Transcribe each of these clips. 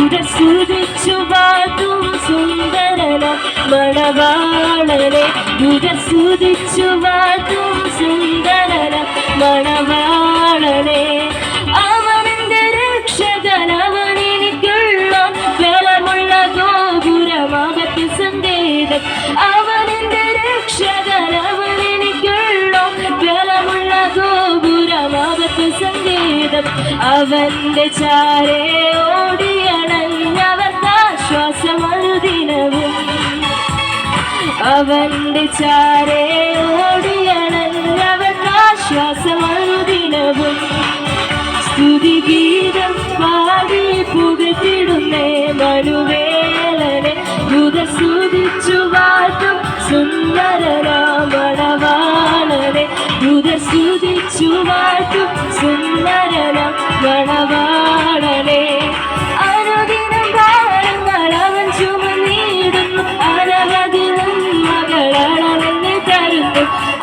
സ്തുതിച്ചു വാഴ്ത്തും സുന്ദരന മണവാളനെ സ്തുതിച്ചു വാഴ്ത്തും സുന്ദരന മണവാളനെ അവനെന്റെ രക്ഷകൻ അവനെനിക്കുള്ള ബലമുള്ള ഗോപുരമാകത്ത് സങ്കേതം അവനെന്റെ രക്ഷകൻ അവനെനിക്കുള്ള ബലമുള്ള ഗോപുരമാകത്ത് സങ്കേതം അവന്റെ ചാരേ ഓടിയണഞ്ഞവർക്കാശ്വാസമനുദിനവും അവന്റെ ചാരേ ഓടിയണഞ്ഞവർക്കാശ്വാസമനുദിനവും സ്തുതിഗീതം പാടി പുകഴ്ത്തിടുന്നേ മനുവേലനെ സ്തുതിച്ചു വാഴ്ത്തും സുന്ദരമണവാളനെ സ്തുതിച്ചു വാഴ്ത്തും സുന്ദരന മണവാളനെ അനുദിനം ഭാരങ്ങൾ അവൻ ചുമന്നിടുന്നു അനവധി നന്മകളവനെ തരുന്നു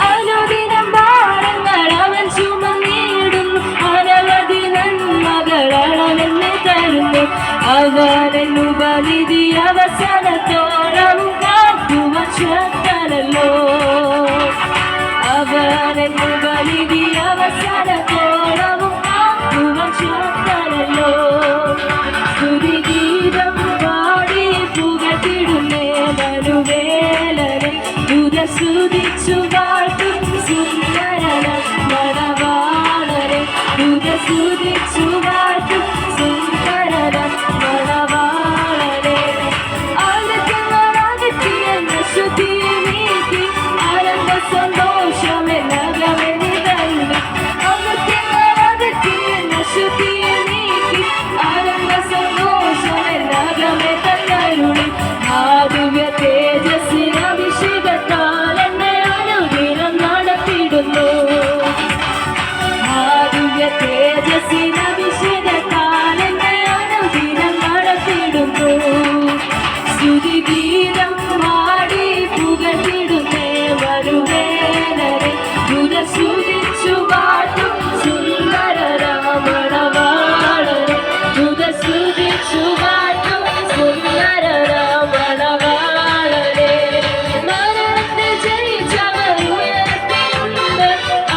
അനുദിനം ഭാരങ്ങൾ അവൻ ചുമന്നിടുന്നു അനവധി നന്മകളവനെ തരുന്നു അവനെന്നു ബലിതി അവസാനത്തോളം കാത്തുവാൻ ശക്തനല്ലോ അവനെന്നു ബലിതി അവസാനത്തോളം കാത്തുവാൻ ശക്തനല്ലോ സ്തുതിഗീതം പാടി പുകഴ്ത്തിടുന്നേ മനുവേലനെ സ്തുതിച്ചു വാഴ്ത്തും സുന്ദരന മണവാളനെ സ്തുതിച്ചു വാഴ്ത്തും സുന്ദരന മണവാളനെ അകറ്റിയ ശുദ്ധിയെ നീക്കി ആനന്ദ സന്തോഷമെന്നകമെനി തരുന്നു അകറ്റിയ ശുദ്ധിയെ നീക്കി ആനന്ദ സന്തോഷമെന്നകമെ തന്നരുളി ആദിവ്യ തേജസ്സിന് അഭിഷേകത്താൽ എന്നെ അനുദിനം നടത്തിടുന്നു ആദിവ്യ തേജസ്സിന് അഭിഷേകത്താൽ എന്നെ അനുദിനം നടത്തിടുന്നു സ്തുതിഗീതം പാടി പുകഴ്ത്തിടുന്നേ വരുവേലനെ സ്തുതിച്ചു വാഴ്ത്തും സുന്ദരമണവാളനെ സ്തുതിച്ചു വാഴ്ത്തും സുന്ദരമണവാളനെ മരണത്തെ ജയിച്ചവർ ഉയർത്തിയുണ്ട്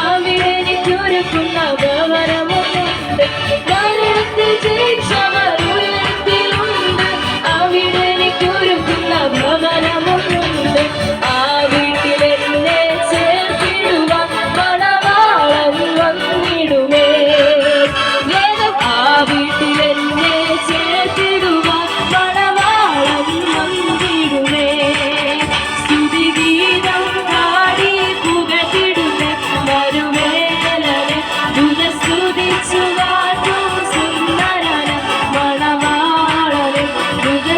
അവിടെ എനിക്കൊരുക്കുന്ന ഭവനമുണ്ട് മരണത്തെ ജയിച്ചവർ ഉയർത്തിയുണ്ട് അവിടെ എനിക്കൊരുക്കുന്ന ഭവനമുണ്ട് ആ വീട്ടിലെന്നെ ചേർത്തിടുവാൻ മണവാളൻ വന്നിടുമേ ആ വീട്ടിലെന്നെ ചേർത്തിടുവാൻ മണവാളൻ വന്നിടുമേ സ്തുതിഗീതം പാടി പുകഴ്ത്തിടുന്നേ മരുവേലനെ സ്തുതിച്ചു വാഴ്ത്തും സുന്ദരന മണവാളനെ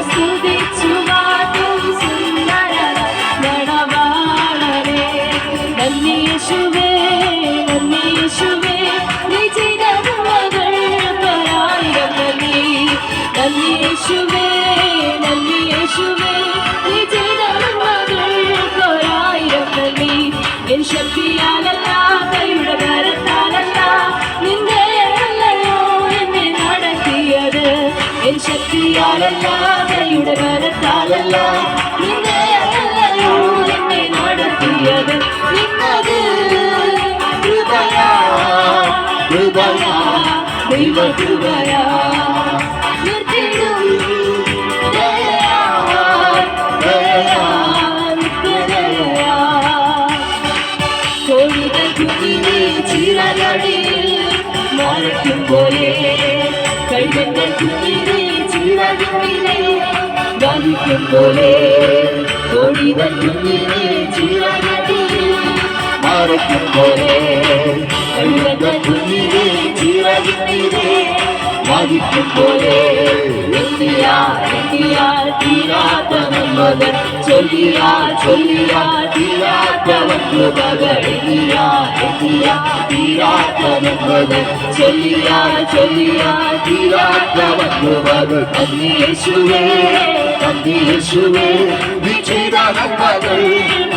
സ്തുതിച്ചു വാഴ്ത്തും സുന്ദരന മണവാളനെ നന്ദി യേശുവേ നന്ദി യേശുവേ നീ ചെയ്ത നന്മകൾക്കൊരായിരം നന്ദി നന്ദി യേശുവേ നന്ദി യേശുവേ നീ ചെയ്ത നന്മകൾക്കൊരായിരം നന്ദി എൻ ശക്തിയാലല്ല കൈയുടെ കരത്താലല്ല നിന്റെ അല്ലയോ എന്നെ നടത്തിയത് എൻ ശക്തിയാലല്ല കൈയുടെ കരത്താലല്ല നിന്റെ അല്ലയോ എന്നെ നടത്തിയത് നിന്നത് കൃപയാ കൃപയാ ദൈവ കൃപയാ നിർത്തിടും ദയയാ ദയയാ നിത്യദയയാ കോഴികൾ കുഞ്ഞിനെ ചിറകടിയിൽ മറയ്ക്കും പോലെ കഴുകങ്ങൾ കുഞ്ഞിനെ ചിറകിനെ വഹിക്കും പോലെ കോഴികൾ കുഞ്ഞിനെ ചിറകടിയിൽ മറയ്ക്കും പോലെ കഴുകങ്ങൾ കുഞ്ഞിനെ ചിറകിനെ വഹിക്കും പോലെ തീരാത്ത നന്മകൾ ചൊല്ലിയാൽ തീരാത്ത വന്മകൾ തീരാത്ത നന്മകൾ ചൊല്ലിയാൽ തീരാത്ത വന്മകൾ നന്ദി യേശുവേ നീ ചെയ്ത നന്മകൾ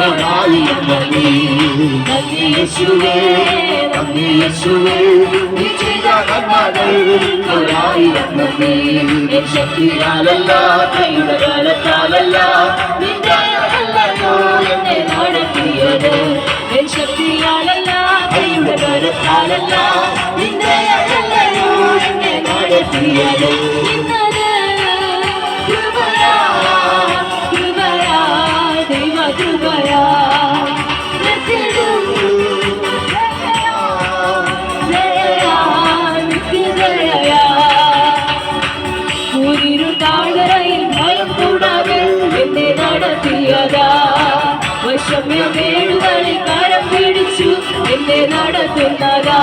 ഒരായിരം നന്ദി നന്ദി യേശുവേ നീ ചെയ്ത നന്മകൾ ഒരായിരം നന്ദി. എൻ ശക്തിയാലല്ല കൈയുടെ ബലത്താലല്ല നിന്ദയല്ലയോ എന്നെ നടത്തിയത്. എൻ ശക്തിയാലല്ല കൈയുടെ ബലത്താലല്ല നിന്ദയല്ലയോ എന്നെ നടത്തിയത്. ഇന്നത് കൃപയാ കൃപയാ ദൈവ കൃപയാ. വേടുകളിൽ കരം പിടിച്ചു എന്നെ നടത്തുന്നതാ.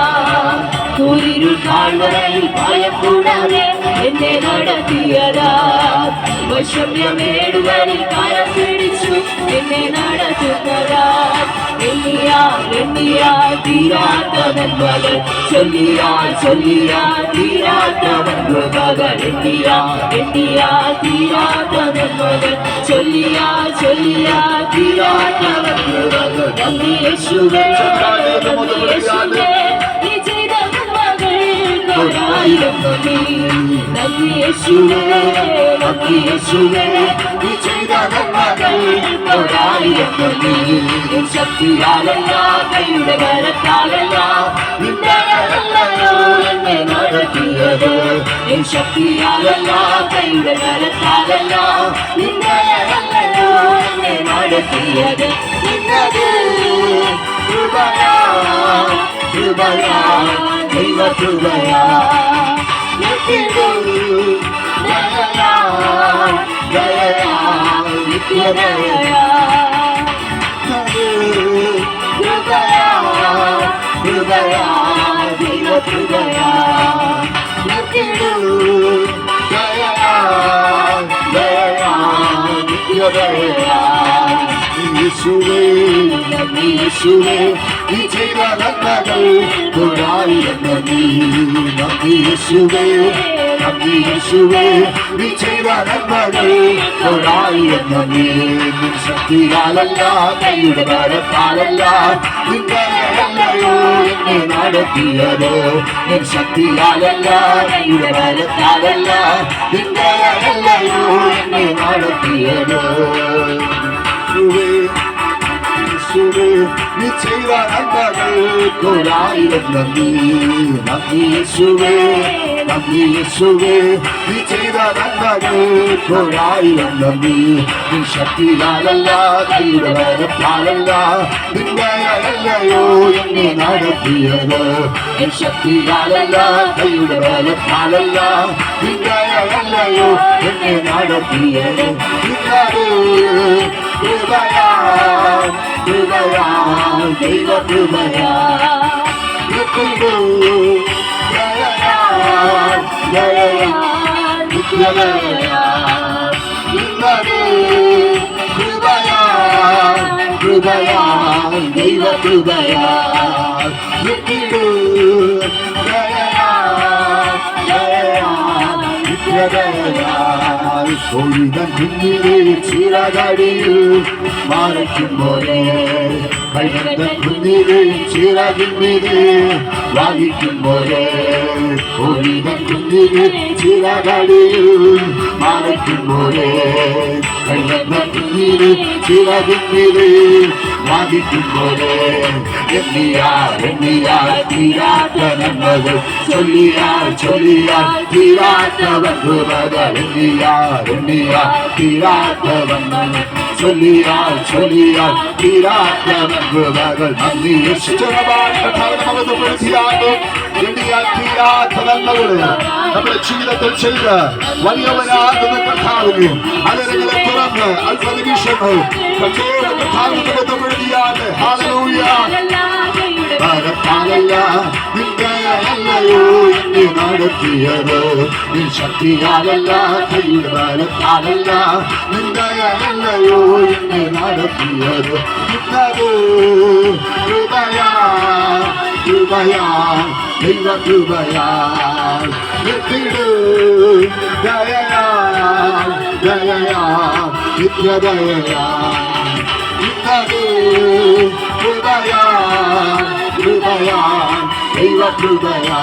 കൂരിരുൾ താഴ്വരയിൽ ഭയം കൂടാതെ എന്നെ നടത്തിയതാ. വശമ്യമേടുകളിൽ കരം പിടിച്ചു എന്നെ നടത്തുന്നതാ. എണ്ണിയാൽ തീരാത്ത നന്മകൾ ചൊല്ലിയാൽ തീരാത്ത നന്മകൾ. എണ്ണിയാൽ തീരാത്ത നന്മകൾ ചൊല്ലിയാൽ തീരാത്ത നന്മകൾ. നന്ദി യേശുവേ നന്ദി യേശുവേ നീ ചെയ്ത നന്മകൾ ഒരായിരം നന്ദി. നന്ദി യേശുവേ നന്ദി യേശുവേ നീ ചെയ്ത നന്മകൾ ഒരായിരം നന്ദി. എൻ ശക്തിയാലല്ല കൈയുടെ ബലത്താലല്ല നിന്ദയല്ലയോ എന്നെ നടത്തിയത്. എൻ ശക്തിയാലല്ല കൈയുടെ ബലത്താലല്ല നിന്ദയല്ലയോ എന്നെ നടത്തിയത്. ഇന്നത് കൃപയാ കൃപയാ ദൈവ കൃപയാ. ദയയാ ദയയാ നിത്യദയയാ. കൃപയാ കൃപയാ ദൈവ കൃപയാ. ദയയാ ദയയാ നിത്യദയയാ. യേശുവേ നന്ദി യേശുവേ നീ ചെയ്ത നന്മകൾ ഒരായിരം നന്ദി. നന്ദി യേശുവേ നന്ദി യേശുവേ നീ ചെയ്ത നന്മകൾ ഒരായിരം നന്ദി. നിൻ ശക്തിയാലല്ല കൈയുടെ ബലത്താലല്ല നിന്ദയല്ലയോ എന്നെ നടത്തിയത്. നിൻ ശക്തിയാലല്ല കൈയുടെ ബലത്താലല്ല നിന്ദയല്ലയോ എന്നെ നടത്തിയത്. യേശുവേ നീ ചെയ്ത നന്മകൾ ഒരായിരം നന്ദി. നന്ദി യേശുവേ നന്ദി യേശുവേ നീ ചെയ്ത നന്മകൾ ഒരായിരം നന്ദി. നിൻ ശക്തിയാലല്ല കൈയുടെ ബലത്താലല്ല നിന്ദയല്ലയോ എന്നെ നടത്തിയത്. എൻ ശക്തിയാലല്ല കൈയുടെ ബലത്താലല്ല നിന്ദയല്ലയോ എന്നെ നടത്തിയത്. കൃപയാ കൃപയാ ദൈവ കൃപയാ. ദയയാ ദയയാ നിത്യദയയാ. ഇന്നത് കൃപയാ കൃപയാ ദൈവ കൃപയാ. ദയയാ ദയയാ നിത്യദയയാ. ഒഴുകൻ കുഞ്ഞിലെ ചിറകടിയിൽ മാറിക്കുമ്പോഴേ കൈകണ്ട കുഞ്ഞിലെ ചിറകിന്മീതെ വായിക്കുമ്പോഴേ ഒഴുകൻ കുഞ്ഞിലെ ചിറകടിയിൽ മാറിക്കുമ്പോഴേ കൈകണ്ട കുഞ്ഞിലെ ചിറകിന്മീതെ വായിക്കുമ്പോഴേ എണ്ണിയാൽ തീരാത്ത നന്മകൾ ചൊല്ലിയാൽ തീരാത്ത വന്മകൾ. എണ്ണിയാൽ തീരാത്ത നന്മകൾ ചൊല്ലിയാൽ തീരാത്ത വന്മകൾ. നന്ദി എണ്ണിയാൽ തീരാത്ത നന്മകൾ നമ്മുടെ ജീവിതത്തിൽ ചെയ്ത് വലിയവനാകുന്ന കർത്താവിനെ അതിനെ തുറന്ന് അല്പനിമിഷങ്ങൾ കർത്താവിനെ ബന്ധപ്പെടുത്തിയാണ്. ഹല്ലേലൂയ. ബലത്താലല്ല നിന്ദയല്ലയോ എന്നെ നടത്തിയത്. നിൻ ശക്തിയാലല്ല കൈയുടെ ബലത്താലല്ല നിന്ദയല്ലയോ എന്നെ നടത്തിയത്. ഇന്നത് കൃപയാ കൃപയാ ദൈവ കൃപയാ. ദയയാ ദയയാ നിത്യദയയാ. ഇന്നത് കൃപയാ കൃപയാ ദൈവ കൃപയാ.